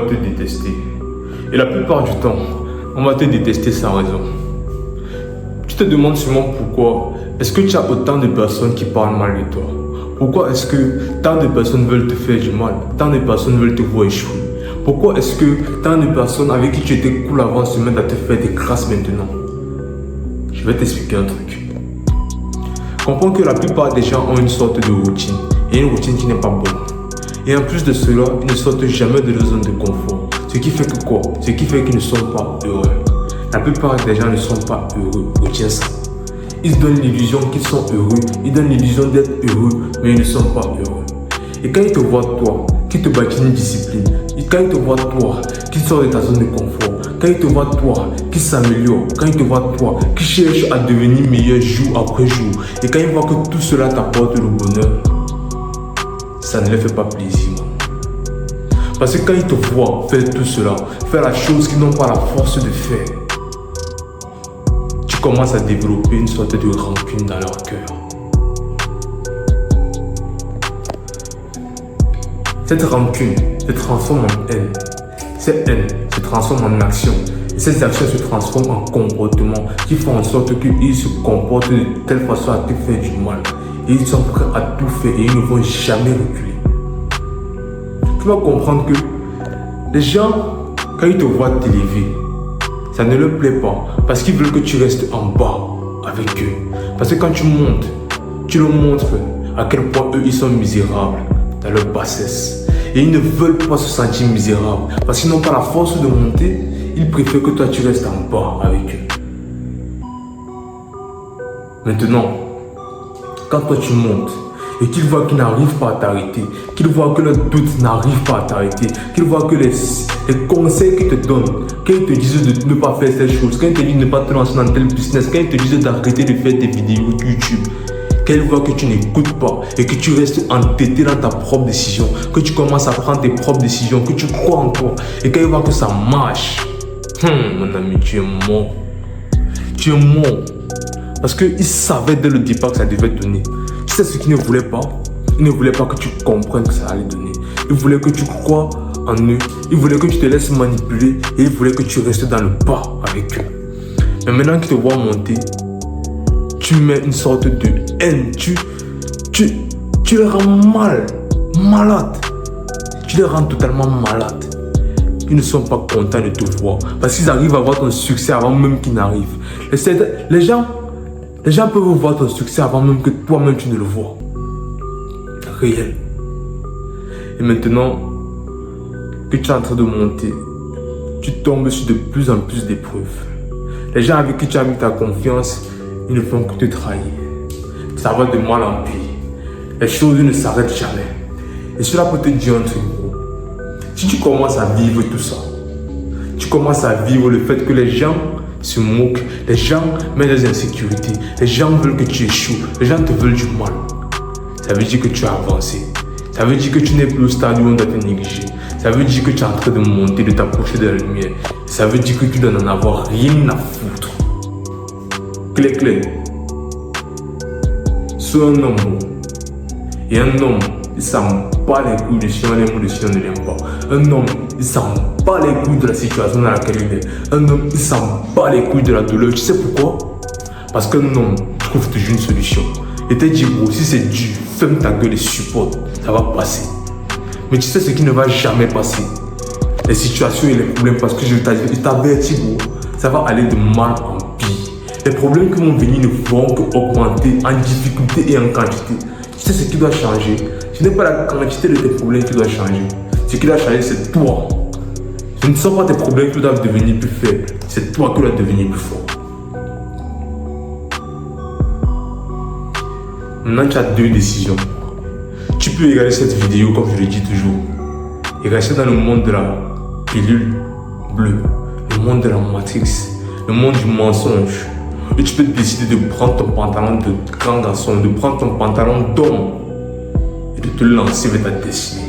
te détester. Et la plupart du temps, on va te détester sans raison. Tu te demandes sûrement pourquoi est-ce que tu as autant de personnes qui parlent mal de toi. Pourquoi est-ce que tant de personnes veulent te faire du mal, tant de personnes veulent te voir échouer. Pourquoi est-ce que tant de personnes avec qui tu étais cool avant se mettent à te faire des grâces maintenant. Je vais t'expliquer un truc. Comprends que la plupart des gens ont une sorte de routine, et une routine qui n'est pas bonne. Et en plus de cela, ils ne sortent jamais de leur zone de confort. Ce qui fait que quoi? Ce qui fait qu'ils ne sont pas heureux. La plupart des gens ne sont pas heureux. Retiens ça. Ils se donnent l'illusion qu'ils sont heureux. Ils donnent l'illusion d'être heureux, mais ils ne sont pas heureux. Et quand ils te voient toi, qui te bâtit une discipline, et quand ils te voient toi, qui sort de ta zone de confort, quand ils te voient toi, qui s'améliore, quand ils te voient toi, qui cherche à devenir meilleur jour après jour, et quand ils voient que tout cela t'apporte le bonheur, ça ne leur fait pas plaisir. Parce que quand ils te voient faire tout cela, faire la chose qu'ils n'ont pas la force de faire, tu commences à développer une sorte de rancune dans leur cœur. Cette rancune se transforme en haine. Cette haine se transforme en action. Et ces actions se transforment en comportements qui font en sorte qu'ils se comportent de telle façon à te faire du mal. Et ils sont prêts à tout faire et ils ne vont jamais reculer. Tu vas comprendre que les gens, quand ils te voient t'élever, ça ne leur plaît pas parce qu'ils veulent que tu restes en bas avec eux. Parce que quand tu montes, tu leur montres à quel point eux ils sont misérables dans leur bassesse. Et ils ne veulent pas se sentir misérables parce qu'ils n'ont pas la force de monter. Ils préfèrent que toi tu restes en bas avec eux. Maintenant, quand toi tu montes et qu'ils voient qu'ils n'arrivent pas à t'arrêter, qu'ils voient que leurs doutes n'arrivent pas à t'arrêter, qu'ils voient que les conseils qu'ils te donnent, quand ils te disent de ne pas faire cette chose, quand ils te disent de ne pas te lancer dans tel business, quand ils te disent d'arrêter de faire des vidéos YouTube, quand ils voient que tu n'écoutes pas et que tu restes entêté dans ta propre décision, que tu commences à prendre tes propres décisions, que tu crois en toi, et quand ils voient que ça marche, mon ami, tu es mort. Tu es mort. Parce qu'ils savaient dès le départ que ça devait donner. Tu sais ce qu'ils ne voulaient pas? Ils ne voulaient pas que tu comprennes que ça allait donner. Ils voulaient que tu crois en eux. Ils voulaient que tu te laisses manipuler. Et ils voulaient que tu restes dans le bas avec eux. Mais maintenant qu'ils te voient monter, tu mets une sorte de haine. Tu les rends malade. Tu les rends totalement malades. Ils ne sont pas contents de te voir. Parce qu'ils arrivent à voir ton succès avant même qu'ils n'arrivent. Les gens peuvent voir ton succès avant même que toi-même tu ne le vois. Réel. Et maintenant que tu es en train de monter, tu tombes sur de plus en plus d'épreuves. Les gens avec qui tu as mis ta confiance, ils ne font que te trahir. Ça va de mal en pire. Les choses ne s'arrêtent jamais. Et cela peut te dire un truc. Si tu commences à vivre tout ça, tu commences à vivre le fait que les gens se moquent, les gens mettent des insécurités, les gens veulent que tu échoues, les gens te veulent du mal. Ça veut dire que tu as avancé. Ça veut dire que tu n'es plus au stade où on doit te négliger. Ça veut dire que tu es en train de monter, de t'approcher de la lumière. Ça veut dire que tu dois n'en avoir rien à foutre. Clé. Sois un homme. Et un homme, il s'en bat les couilles de si on l'aime ou de si on ne l'aime pas. Un homme, il s'en bat les couilles de la situation dans laquelle il est. Un homme, il s'en bat les couilles de la douleur. Tu sais pourquoi? Parce qu'un homme trouve toujours une solution. Et te dit, bro, si c'est dur, ferme ta gueule et supporte. Ça va passer. Mais tu sais ce qui ne va jamais passer? Les situations et les problèmes, parce que je t'avertis, bro, ça va aller de mal en pire. Les problèmes qui vont venir ne vont qu'augmenter en difficulté et en quantité. Tu sais ce qui doit changer? Ce n'est pas la quantité de tes problèmes qui doit changer. Ce qui doit changer, c'est toi. Ce ne sont pas tes problèmes qui doivent devenir plus faibles. C'est toi qui dois devenir plus fort. Maintenant, tu as deux décisions. Tu peux regarder cette vidéo, comme je le dis toujours, et rester dans le monde de la pilule bleue, le monde de la matrix, le monde du mensonge. Et tu peux décider de prendre ton pantalon de grand garçon, de prendre ton pantalon d'homme et de te lancer vers ta destinée.